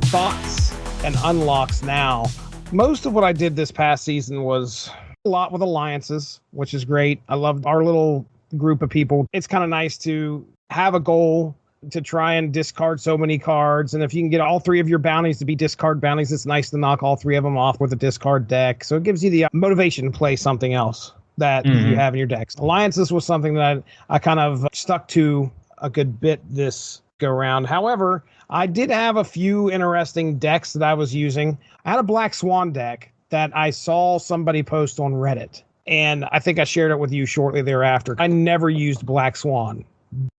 thoughts and unlocks now. Most of what I did this past season was a lot with alliances, which is great. I love our little group of people. It's kind of nice to have a goal to try and discard so many cards. And if you can get all three of your bounties to be discard bounties, it's nice to knock all three of them off with a discard deck. So it gives you the motivation to play something else that you have in your decks. Alliances was something that I kind of stuck to a good bit this go around. However, I did have a few interesting decks that I was using. I had a Black Swan deck that I saw somebody post on Reddit, and I think I shared it with you shortly thereafter. I never used Black Swan,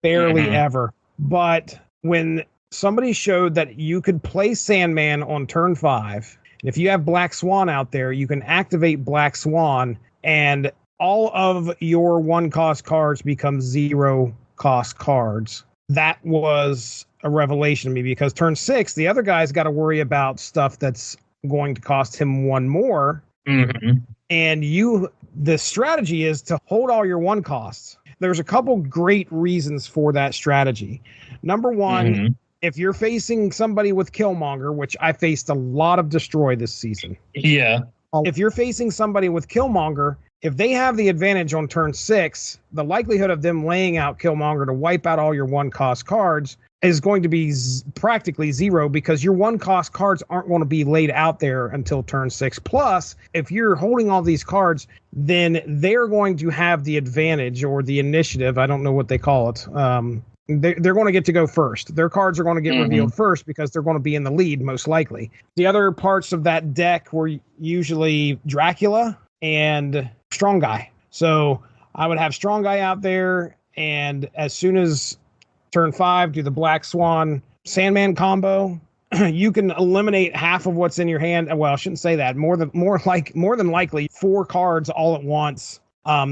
barely ever. But when somebody showed that you could play Sandman on turn 5, and if you have Black Swan out there, you can activate Black Swan, and all of your 1-cost cards become 0-cost cards. That was a revelation to me, because turn 6, the other guy's got to worry about stuff that's going to cost him 1 more. And the strategy is to hold all your 1 costs. There's a couple great reasons for that strategy. Number one, if you're facing somebody with Killmonger, which I faced a lot of Destroy this season. Yeah. If you're facing somebody with Killmonger, if they have the advantage on turn 6, the likelihood of them laying out Killmonger to wipe out all your 1-cost cards is going to be practically 0, because your 1-cost cards aren't going to be laid out there until turn 6. Plus, if you're holding all these cards, then they're going to have the advantage or the initiative. I don't know what they call it. They're going to get to go first. Their cards are going to get revealed first because they're going to be in the lead, most likely. The other parts of that deck were usually Dracula and Strong Guy. So I would have Strong Guy out there, and as soon as turn 5, do the Black Swan Sandman combo. You can eliminate half of what's in your hand. Well, I shouldn't say that. More than likely 4 cards all at once.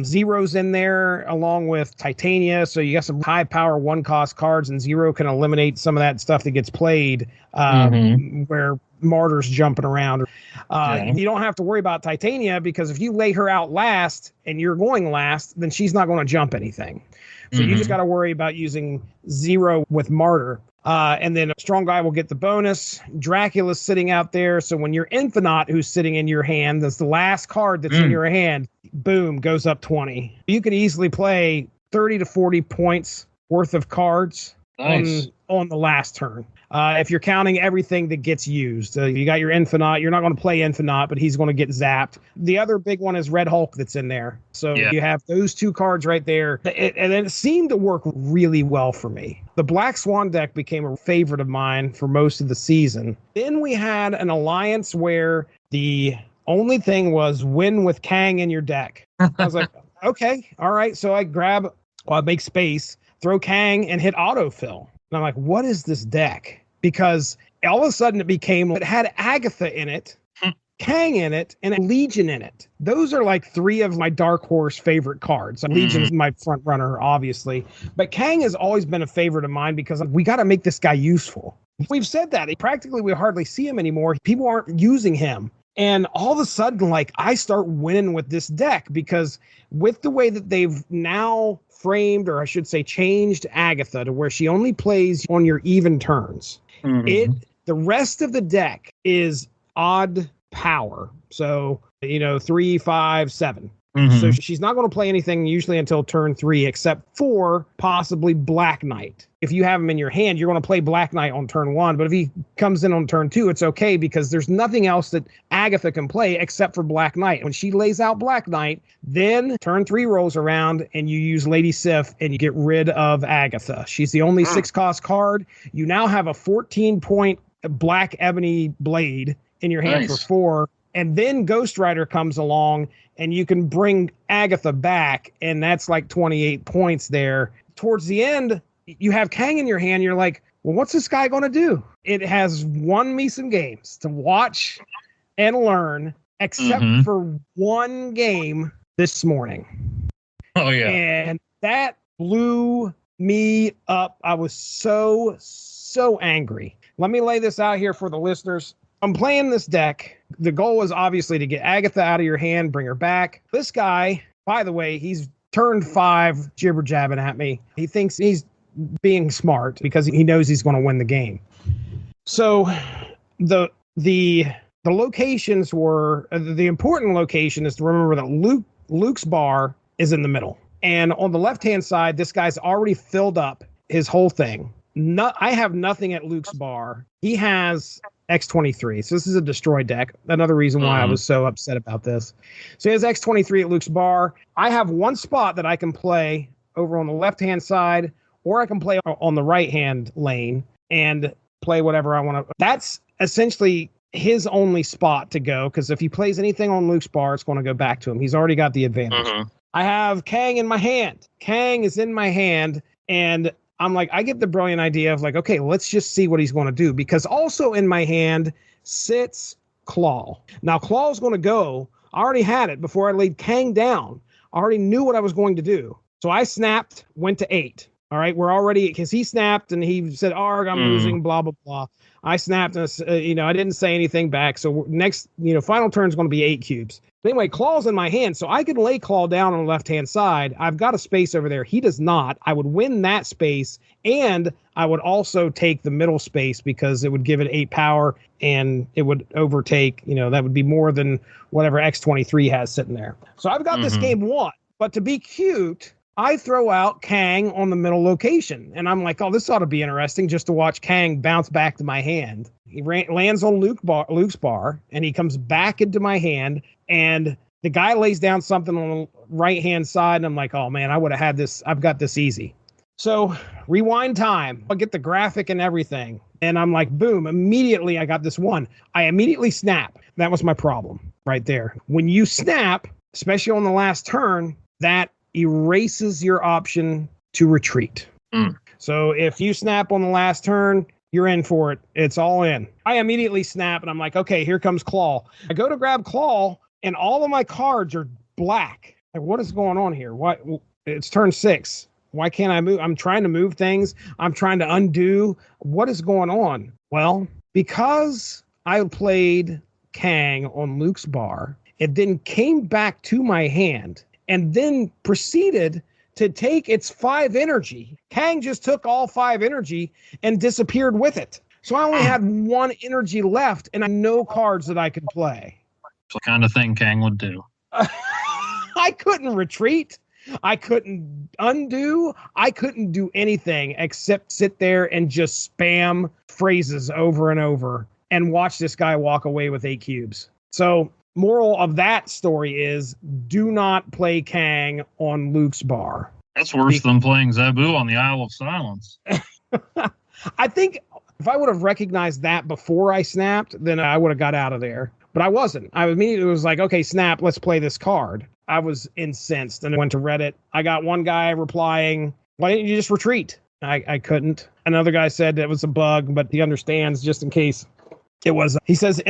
Zero's in there along with Titania, so you got some high power 1-cost cards, and Zero can eliminate some of that stuff that gets played where Martyr's jumping around. You don't have to worry about Titania, because if you lay her out last and you're going last, then she's not going to jump anything. So you just got to worry about using Zero with Martyr. And then Strong Guy will get the bonus. Dracula's sitting out there. So when your Infinite, who's sitting in your hand, that's the last card that's in your hand, boom, goes up 20. You could easily play 30 to 40 points worth of cards on the last turn. If you're counting everything that gets used, you got your Infinite. You're not going to play Infinite, but he's going to get zapped. The other big one is Red Hulk that's in there. So you have those 2 cards right there. And it seemed to work really well for me. The Black Swan deck became a favorite of mine for most of the season. Then we had an alliance where the only thing was win with Kang in your deck. I was like, okay, all right. So I make space, throw Kang, and hit autofill. And I'm like, what is this deck? Because all of a sudden it had Agatha in it, Kang in it, and a Legion in it. Those are like 3 of my Dark Horse favorite cards. Legion's my front runner, obviously. But Kang has always been a favorite of mine because we got to make this guy useful. We've said that. Practically, we hardly see him anymore. People aren't using him. And all of a sudden, I start winning with this deck, because with the way that they've now framed, or I should say changed Agatha to where she only plays on your even turns. The rest of the deck is odd power. So, 3, 5, 7. So she's not going to play anything usually until turn 3, except for possibly Black Knight. If you have him in your hand, you're going to play Black Knight on turn 1. But if he comes in on turn 2, it's okay, because there's nothing else that Agatha can play except for Black Knight. When she lays out Black Knight, then turn 3 rolls around and you use Lady Sif and you get rid of Agatha. She's the only 6-cost card. You now have a 14-point Black Ebony Blade in your hand for 4. And then Ghost Rider comes along, and you can bring Agatha back, and that's like 28 points there. Towards the end, you have Kang in your hand. You're like, well, what's this guy going to do? It has won me some games to watch and learn, except for one game this morning. Oh, yeah. And that blew me up. I was so angry. Let me lay this out here for the listeners. I'm playing this deck. The goal is obviously to get Agatha out of your hand, bring her back. This guy, by the way, he's turned 5 jibber jabbing at me. He thinks he's being smart because he knows he's going to win the game. So the locations were the important location is to remember that Luke's bar is in the middle. And on the left-hand side, this guy's already filled up his whole thing. I have nothing at Luke's bar. He has X-23. So this is a destroy deck. Another reason why I was so upset about this. So he has X-23 at Luke's bar. I have one spot that I can play over on the left-hand side, or I can play on the right-hand lane and play whatever I want to. That's essentially his only spot to go, because if he plays anything on Luke's bar, it's going to go back to him. He's already got the advantage. I have Kang in my hand. Kang is in my hand, and I'm like, I get the brilliant idea of like, okay, let's just see what he's going to do, because also in my hand sits Claw. Now, Claw's going to go. I already had it before I laid Kang down. I already knew what I was going to do. So I snapped, went to 8. All right, we're already, because he snapped and he said, Arg, I'm losing, blah, blah, blah. I snapped and, I didn't say anything back. So next, final turn is going to be 8 cubes. But anyway, Claw's in my hand, so I can lay Claw down on the left-hand side. I've got a space over there. He does not. I would win that space, and I would also take the middle space because it would give it 8 power, and it would overtake, that would be more than whatever X-23 has sitting there. So I've got this game won. But to be cute, I throw out Kang on the middle location. And I'm like, oh, this ought to be interesting just to watch Kang bounce back to my hand. He lands on Luke's bar, and he comes back into my hand. And the guy lays down something on the right-hand side. And I'm like, oh, man, I would have had this. I've got this easy. So rewind time. I'll get the graphic and everything. And I'm like, boom, immediately I got this one. I immediately snap. That was my problem right there. When you snap, especially on the last turn, that erases your option to retreat. So if you snap on the last turn, you're in for it. It's all in. I immediately snap and I'm like, okay, here comes Claw. I go to grab Claw and all of my cards are black. Like, what is going on here? What? It's turn 6. Why can't I move? I'm trying to move things. I'm trying to undo. What is going on? Well, because I played Kang on Luke's bar, it then came back to my hand and then proceeded to take its 5 energy. Kang just took all 5 energy and disappeared with it. So I only had 1 energy left and I had no cards that I could play. It's the kind of thing Kang would do. I couldn't retreat. I couldn't undo. I couldn't do anything except sit there and just spam phrases over and over and watch this guy walk away with 8 cubes. So moral of that story is do not play Kang on Luke's bar. That's worse than playing Zabu on the Isle of Silence. I think if I would have recognized that before I snapped, then I would have got out of there. But I wasn't. I immediately was like, okay, snap, let's play this card. I was incensed and I went to Reddit. I got one guy replying, why didn't you just retreat? I couldn't. Another guy said it was a bug, but he understands just in case it was. He says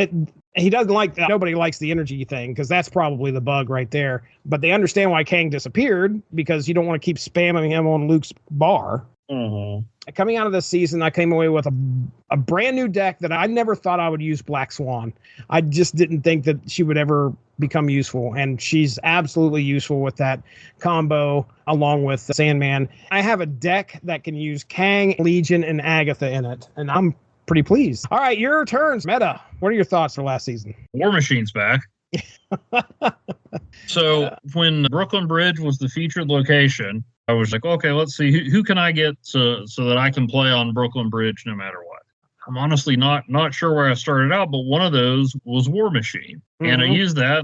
he doesn't like that. Nobody likes the energy thing because that's probably the bug right there. But they understand why Kang disappeared because you don't want to keep spamming him on Luke's bar. Coming out of this season, I came away with a brand new deck that I never thought I would use Black Swan. I just didn't think that she would ever become useful, and she's absolutely useful with that combo along with Sandman. I have a deck that can use Kang, Legion, and Agatha in it, and I'm pretty pleased. All right, your turns. Meta, what are your thoughts for last season? War Machine's back. So when Brooklyn Bridge was the featured location, I was like, okay, let's see who can I get so that I can play on Brooklyn Bridge no matter what. I'm honestly not sure where I started out, but one of those was War Machine, and I used that.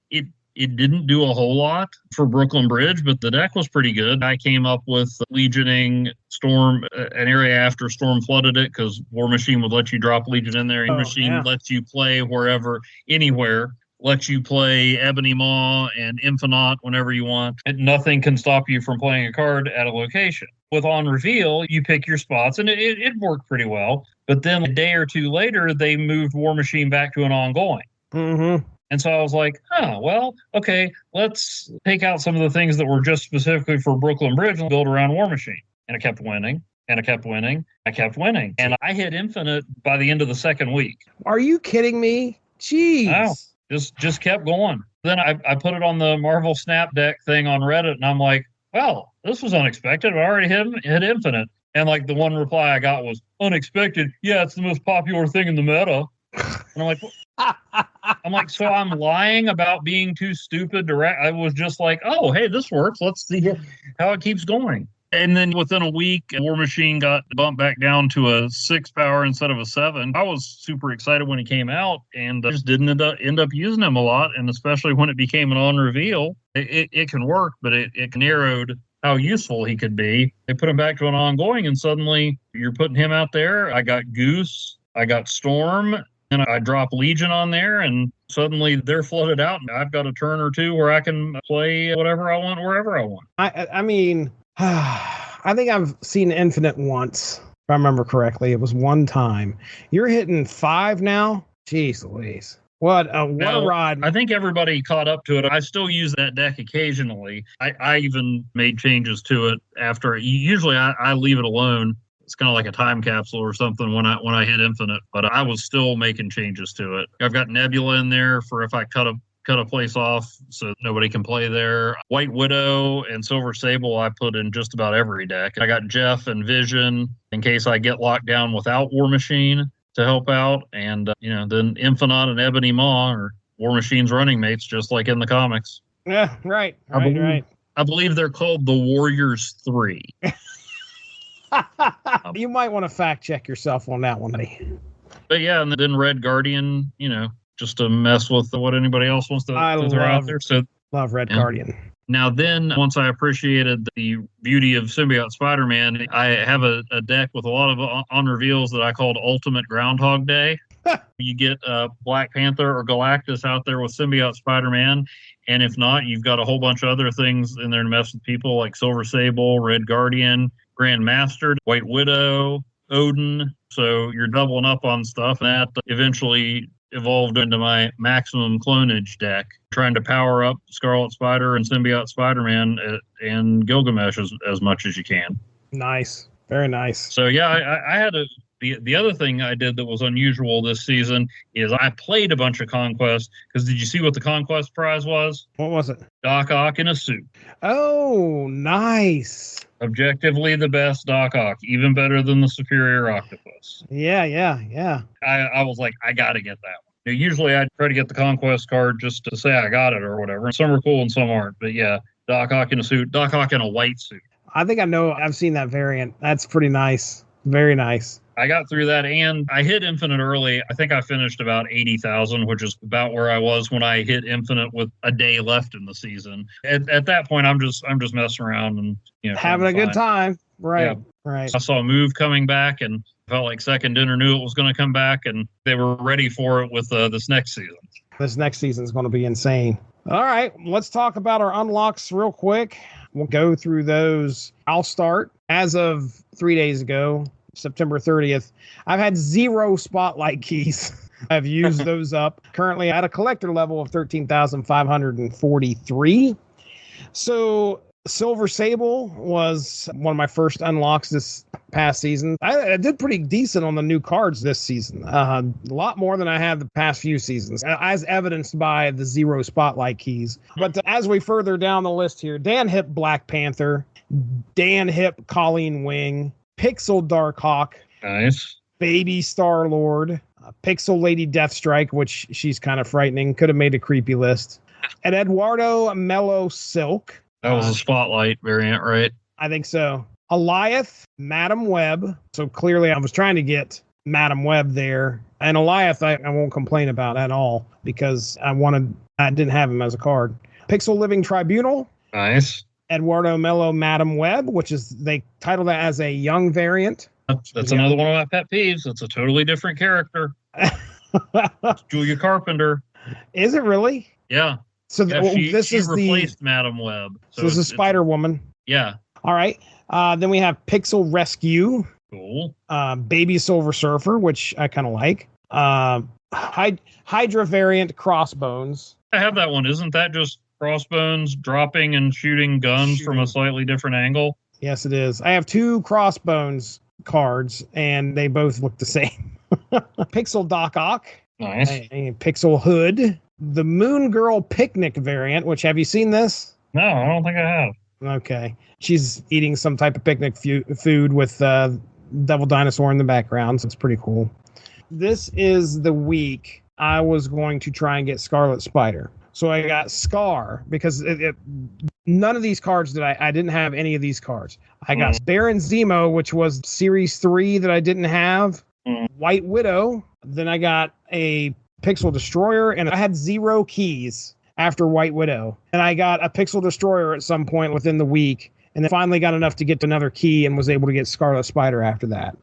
It didn't do a whole lot for Brooklyn Bridge, but the deck was pretty good. I came up with Legioning Storm, an area after Storm flooded it, because War Machine would let you drop Legion in there. War Machine lets you play wherever, anywhere. Lets you play Ebony Maw and Infinite whenever you want. And nothing can stop you from playing a card at a location. With On Reveal, you pick your spots, and it worked pretty well. But then a day or two later, they moved War Machine back to an ongoing. And so I was like, well, okay, let's take out some of the things that were just specifically for Brooklyn Bridge and build around War Machine. And I kept winning, and I kept winning, I kept winning. And I hit Infinite by the end of the second week. Are you kidding me? Jeez. Wow. Just kept going. Then I put it on the Marvel Snap Deck thing on Reddit, and I'm like, well, this was unexpected. I already hit Infinite. And like the one reply I got was, unexpected? Yeah, it's the most popular thing in the meta. And I'm like, so I'm lying about being too stupid to I was just like, oh, hey, this works. Let's see how it keeps going. And then within a week, War Machine got bumped back down to a 6 power instead of a 7. I was super excited when he came out and just didn't end up using him a lot. And especially when it became an on reveal, it can work, but it narrowed how useful he could be. They put him back to an ongoing, and suddenly you're putting him out there. I got Goose, I got Storm, and I drop Legion on there, and suddenly they're flooded out, and I've got a turn or two where I can play whatever I want, wherever I want. I mean, I think I've seen Infinite once, if I remember correctly. It was one time. You're hitting 5 now? Jeez Louise. What a ride. I think everybody caught up to it. I still use that deck occasionally. I even made changes to it after. Usually I leave it alone. It's kind of like a time capsule or something when I hit Infinite, but I was still making changes to it. I've got Nebula in there for if I cut a place off so nobody can play there. White Widow and Silver Sable I put in just about every deck. I got Jeff and Vision in case I get locked down without War Machine to help out. And, then Infinite and Ebony Maw are War Machine's running mates, just like in the comics. Yeah, right. I believe they're called the Warriors 3. You might want to fact check yourself on that one, buddy. But yeah, and then Red Guardian, just to mess with what anybody else wants to throw out there. So love Red Guardian. Now then, once I appreciated the beauty of Symbiote Spider-Man, I have a deck with a lot of on reveals that I called Ultimate Groundhog Day. You get Black Panther or Galactus out there with Symbiote Spider-Man, and if not, you've got a whole bunch of other things in there to mess with people like Silver Sable, Red Guardian, Grand Master, White Widow, Odin. So you're doubling up on stuff. And that eventually evolved into my maximum clonage deck, trying to power up Scarlet Spider and Symbiote Spider-Man and Gilgamesh as much as you can. Nice. Very nice. So yeah, I had the other thing I did that was unusual this season is I played a bunch of Conquest, because did you see what the Conquest prize was? What was it? Doc Ock in a suit. Oh, nice. Objectively the best Doc Ock, even better than the Superior Octopus. Yeah. I was like, I got to get that one. Usually I'd try to get the Conquest card just to say I got it or whatever. Some are cool and some aren't. But yeah, Doc Ock in a suit, Doc Ock in a white suit. I think I've seen that variant. That's pretty nice. Very nice. I got through that, and I hit Infinite early. I think I finished about 80,000, which is about where I was when I hit Infinite with a day left in the season. At that point, I'm just messing around and having a good time. Right. Yeah. Right. I saw a move coming back, and felt like Second Dinner knew it was going to come back, and they were ready for it with this next season. This next season is going to be insane. All right, let's talk about our unlocks real quick. We'll go through those. I'll start. As of 3 days ago, September 30th, I've had 0 spotlight keys. I've used those up. Currently at a collector level of 13,543. So Silver Sable was one of my first unlocks this past season. I did pretty decent on the new cards this season. A lot more than I had the past few seasons, as evidenced by the 0 spotlight keys. But as we further down the list here, Dan Hip Black Panther, Dan Hip Colleen Wing, Pixel Darkhawk, Nice. Baby Star-Lord, Pixel Lady Deathstrike, which she's kind of frightening, could have made a creepy list, and Eduardo Mellow Silk. That was a spotlight variant, right? I think so. Eliath, Madam Web. So clearly I was trying to get Madam Web there. And Eliath, I won't complain about at all, because I didn't have him as a card. Pixel Living Tribunal. Nice. Eduardo Mello Madam Web, which is, they titled that as a young variant. That's another one of my pet peeves. It's a totally different character. Julia Carpenter. Is it really? Yeah. So she is replaced Madam Web. So this is Spider-Woman. Yeah. All right. Then we have Pixel Rescue. Cool. Baby Silver Surfer, which I kind of like. Hydra variant Crossbones. I have that one. Isn't that just Crossbones dropping and shooting guns from a slightly different angle? Yes, it is. I have 2 Crossbones cards, and they both look the same. Pixel Doc Ock. Nice. Pixel Hood. The Moon Girl Picnic variant, which, have you seen this? No, I don't think I have. Okay. She's eating some type of picnic food with Devil Dinosaur in the background, so it's pretty cool. This is the week I was going to try and get Scarlet Spider. So I got Scar because none of these cards I didn't have any of these cards. I got Baron Zemo, which was Series 3 that I didn't have. White Widow. Then I got a Pixel Destroyer, and I had 0 keys after White Widow. And I got a Pixel Destroyer at some point within the week, and then finally got enough to get another key and was able to get Scarlet Spider after that.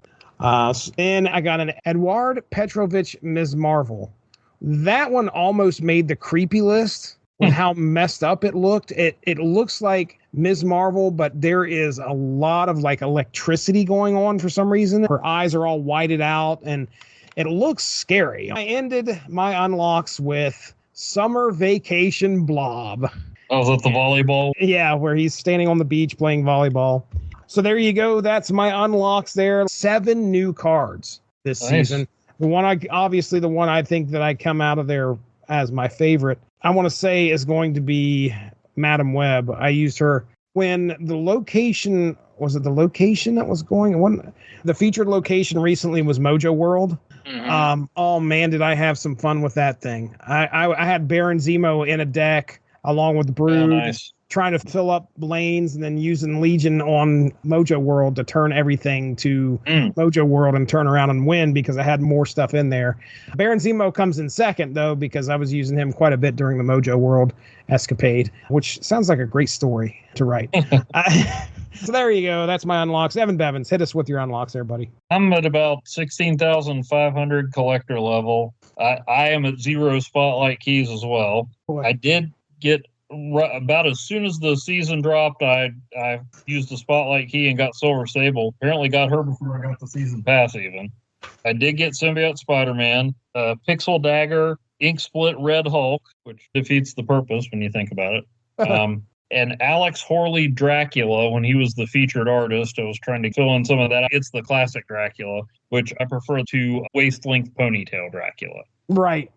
Then I got an Eduard Petrovich Ms. Marvel. That one almost made the creepy list with how messed up it looked. It looks like Ms. Marvel, but there is a lot of like electricity going on for some reason. Her eyes are all whited out and it looks scary. I ended my unlocks with Summer Vacation Blob. Oh, is that the volleyball? Yeah, where he's standing on the beach playing volleyball. So there you go. That's my unlocks there. 7 new cards this season. The one I think that I come out of there as my favorite, I want to say is going to be Madam Web. I used her when the location, was it the location that was going on? The featured location recently was Mojo World. Oh man, did I have some fun with that thing. I had Baron Zemo in a deck along with Brood, trying to fill up lanes and then using Legion on Mojo World to turn everything to Mojo World and turn around and win because I had more stuff in there. Baron Zemo comes in second, though, because I was using him quite a bit during the Mojo World escapade, which sounds like a great story to write. So there you go. That's my unlocks. Evan Bevins, hit us with your unlocks there, buddy. I'm at about 16,500 collector level. I am at 0 spotlight keys as well. Boy. I did get about as soon as the season dropped, I used the spotlight key and got Silver Sable. Apparently got her before I got the season pass even. I did get Symbiote Spider-Man, Pixel Dagger, Ink Split Red Hulk, which defeats the purpose when you think about it. And Alex Horley Dracula, when he was the featured artist, I was trying to fill in some of that. It's the classic Dracula, which I prefer to waist-length ponytail Dracula. Right.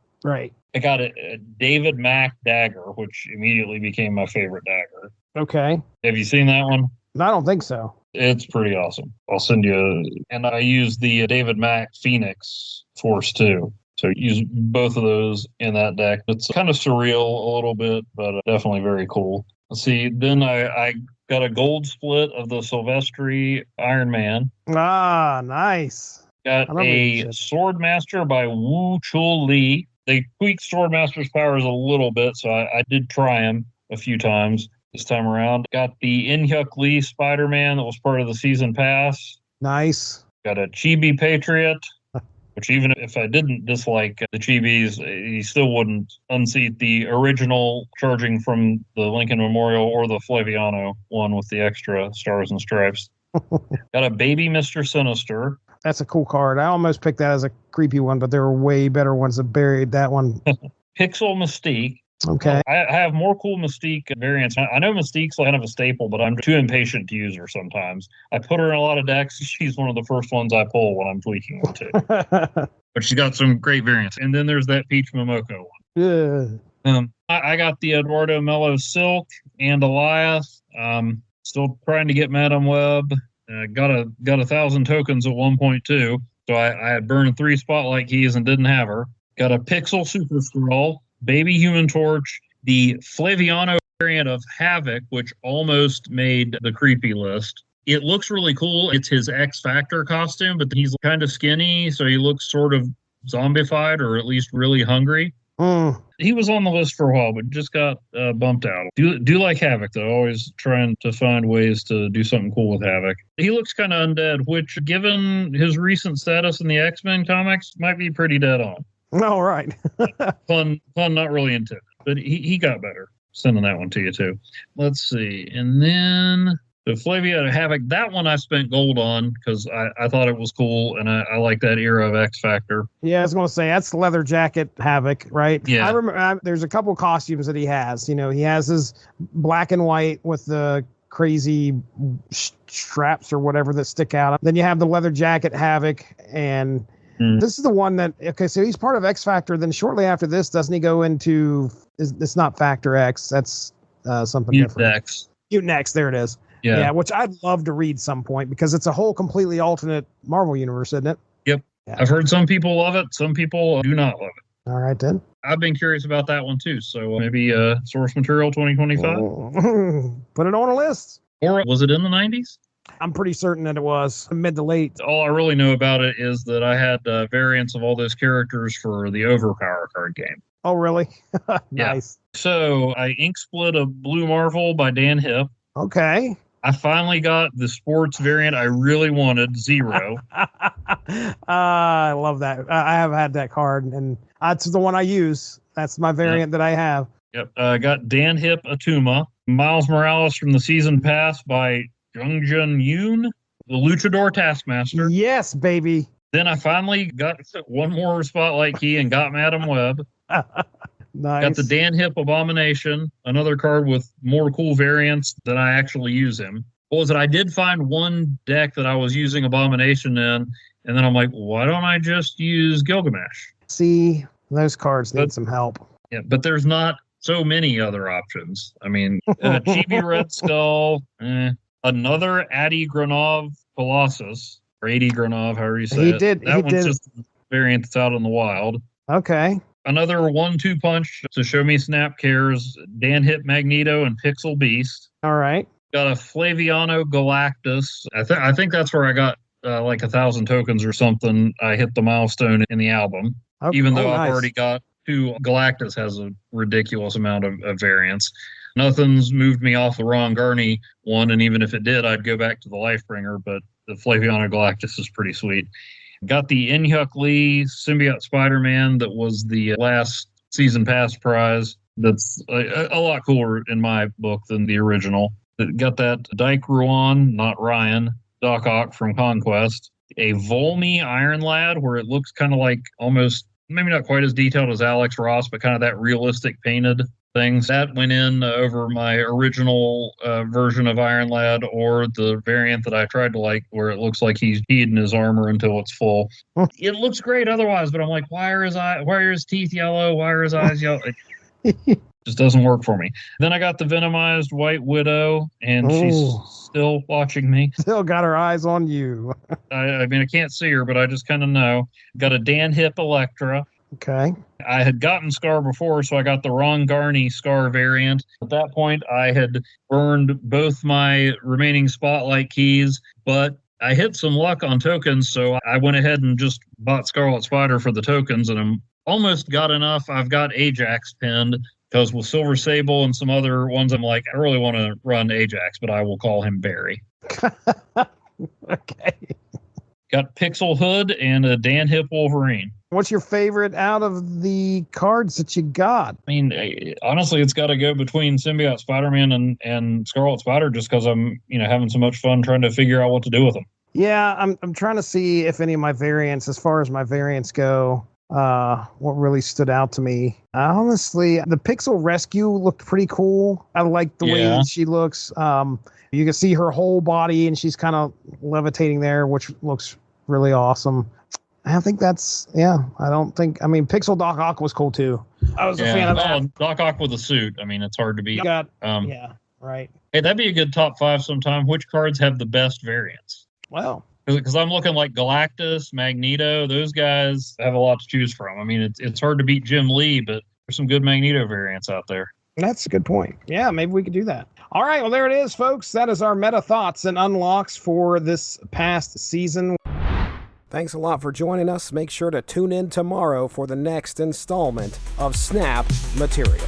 I got a David Mack dagger, which immediately became my favorite dagger. Okay. Have you seen that one? I don't think so. It's pretty awesome. I'll send you. And I use the David Mack Phoenix Force too. So use both of those in that deck. It's kind of surreal a little bit, but definitely very cool. Let's see. Then I got a gold split of the Silvestri Iron Man. Ah, nice. Got a Swordmaster by Wu Chul Lee. They tweaked Swordmaster's powers a little bit, so I did try him a few times this time around. Got the In-Hyuk Lee Spider-Man that was part of the season pass. Nice. Got a Chibi Patriot, which even if I didn't dislike the Chibis, he still wouldn't unseat the original charging from the Lincoln Memorial or the Flaviano one with the extra stars and stripes. Got a Baby Mr. Sinister. That's a cool card. I almost picked that as a creepy one, but there were way better ones that buried that one. Pixel Mystique. Okay. I have more cool Mystique variants. I know Mystique's kind of a staple, but I'm too impatient to use her sometimes. I put her in a lot of decks. She's one of the first ones I pull when I'm tweaking them too. But she's got some great variants. And then there's that Peach Momoko one. Yeah. I got the Eduardo Mello Silk and Elias. Still trying to get Madam Web. Got 1,000 tokens at 1.2. So I had burned 3 spotlight keys and didn't have her. Got a Pixel Super Scroll, Baby Human Torch, the Flaviano variant of Havoc, which almost made the creepy list. It looks really cool. It's his X Factor costume, but he's kind of skinny, so he looks sort of zombified or at least really hungry. He was on the list for a while, but just got bumped out. Do like Havoc, though. Always trying to find ways to do something cool with Havoc. He looks kind of undead, which, given his recent status in the X-Men comics, might be pretty dead on. All right. Pun not really intended, but he got better. Sending that one to you, too. Let's see. And then the Flavia Havoc, that one I spent gold on because I thought it was cool, and I like that era of X Factor. Yeah, I was going to say, that's the leather jacket Havoc, right? Yeah. I remember there's a couple costumes that he has. You know, he has his black and white with the crazy straps or whatever that stick out. Then you have the leather jacket Havoc, and this is the one that, okay, so he's part of X Factor. Then shortly after this, doesn't he go into, it's not Factor X, that's something different. X. Mutant X, there it is. Yeah, which I'd love to read some point because it's a whole completely alternate Marvel universe, isn't it? Yep. Yeah. I've heard some people love it. Some people do not love it. All right, then. I've been curious about that one too. So maybe source material 2025? Put it on a list. Or was it in the 90s? I'm pretty certain that it was mid to late. All I really know about it is that I had variants of all those characters for the Overpower card game. Oh, really? Yeah. Nice. So I ink split a Blue Marvel by Dan Hipp. Okay. I finally got the sports variant I really wanted, Zero. I love that. I have had that card, and that's the one I use. That's my variant that I have. Yep. I got Dan Hipp Atuma, Miles Morales from the season pass by Jung Jun Yoon, the Luchador Taskmaster. Yes, baby. Then I finally got one more spotlight key and got Madam Web. Nice. Got the Dan Hipp Abomination, another card with more cool variants that I actually use him. What was it? I did find one deck that I was using Abomination in, and then I'm like, why don't I just use Gilgamesh? See, those cards need some help. Yeah, but there's not so many other options. I mean, Chibi Red Skull, another Adi Granov Colossus, or Adi Granov, however you say it. That one's just a variant that's out in the wild. Okay. Another 1-2 punch to show me Snap Cares, Dan Hipp Magneto and Pixel Beast. All right. Got a Flaviano Galactus. I think that's where I got like 1,000 tokens or something. I hit the milestone in the album. Okay. Even though I've already got 2. Galactus has a ridiculous amount of variants. Nothing's moved me off the Ron Garney one, and even if it did, I'd go back to the Lifebringer, but the Flaviano Galactus is pretty sweet. Got the In-Hyuk Lee Symbiote Spider-Man that was the last season pass prize. That's a lot cooler in my book than the original. Got that Dyke Ruan, not Ryan, Doc Ock from Conquest. A Volney Iron Lad, where it looks kind of like almost, maybe not quite as detailed as Alex Ross, but kind of that realistic painted things. That went in over my original version of Iron Lad, or the variant that I tried to like, where it looks like he's peed in his armor until it's full. It looks great otherwise, but I'm like, why are his teeth yellow? Why are his eyes yellow? It just doesn't work for me. Then I got the Venomized White Widow, and she's still watching me. Still got her eyes on you. I mean, I can't see her, but I just kind of know. Got a Dan Hipp Electra. Okay. I had gotten Scar before, so I got the Ron Garney Scar variant. At that point, I had burned both my remaining spotlight keys, but I hit some luck on tokens, so I went ahead and just bought Scarlet Spider for the tokens, and I'm almost got enough. I've got Ajax pinned, because with Silver Sable and some other ones, I'm like, I really want to run Ajax, but I will call him Barry. Okay. Got Pixel Hood and a Dan Hipp Wolverine. What's your favorite out of the cards that you got? I mean, honestly, it's got to go between Symbiote Spider-Man and Scarlet Spider, just because I'm, having so much fun trying to figure out what to do with them. Yeah, I'm trying to see if any of my variants, as far as my variants go, what really stood out to me. Honestly, the Pixel Rescue looked pretty cool. I like the way she looks. You can see her whole body, and she's kind of levitating there, which looks really awesome. I think Pixel Doc Ock was cool too. I was a fan of that. Doc Ock with a suit. I mean, it's hard to beat. Right. Hey, that'd be a good top 5 sometime. Which cards have the best variants? Well, because I'm looking like Galactus, Magneto. Those guys have a lot to choose from. I mean, it's hard to beat Jim Lee, but there's some good Magneto variants out there. That's a good point. Yeah, maybe we could do that. All right, well, there it is, folks. That is our meta thoughts and unlocks for this past season. Thanks a lot for joining us. Make sure to tune in tomorrow for the next installment of Snap Material.